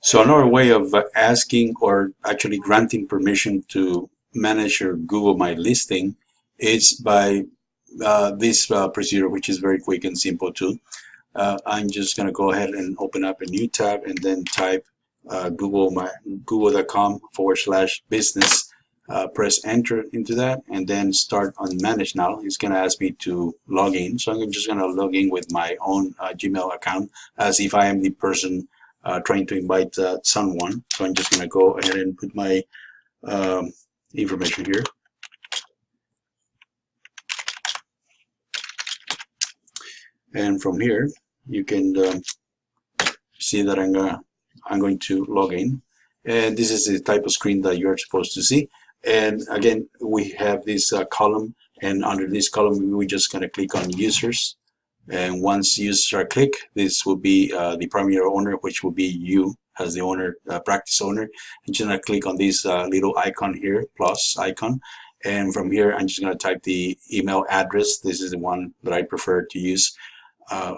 So another way of asking or actually granting permission to manage your Google My Listing is by this procedure, which is very quick and simple too. I'm just going to go ahead and open up a new tab and then type google.com/business. Press enter into that and then start on manage now. It's going to ask me to log in. So I'm just going to log in with my own Gmail account as if I am the person trying to invite someone. So I'm just going to go ahead and put my information here. And from here, you can see that I'm going to log in. And this is the type of screen that you're supposed to see. And again, we have this column, and under this column, we're just going to click on users. And once users are clicked, this will be the primary owner, which will be you as the owner, practice owner. And just going to click on this little icon here, plus icon. And from here, I'm just going to type the email address. This is the one that I prefer to use.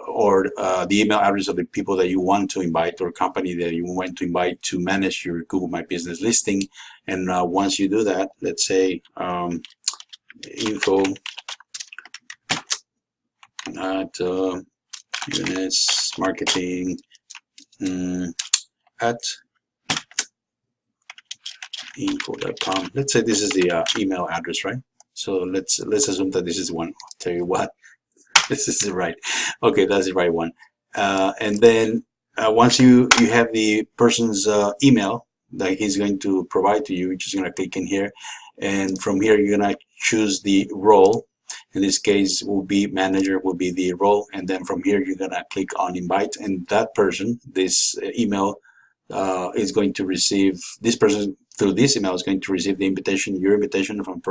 Or the email address of the people that you want to invite or company that you want to invite to manage your Google My Business listing. And once you do that, let's say info at UNS marketing at info.com. Let's say this is the email address, right? So let's assume that this is one. I'll tell you what. This is the right. Okay, that's the right one. And then once you have the person's email that he's going to provide to you, you're just going to click in here. And from here, you're going to choose the role. In this case, will be manager, will be the role. And then from here, you're going to click on invite. And that person, this email, is going to receive, this person through this email is going to receive the invitation, your invitation from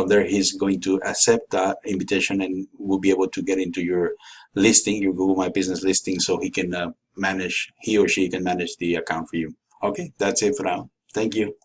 there. He's going to accept that invitation and will be able to get into your listing, your Google My Business listing, so he can manage, he or she can manage the account for you. Okay, that's it for now. Thank you.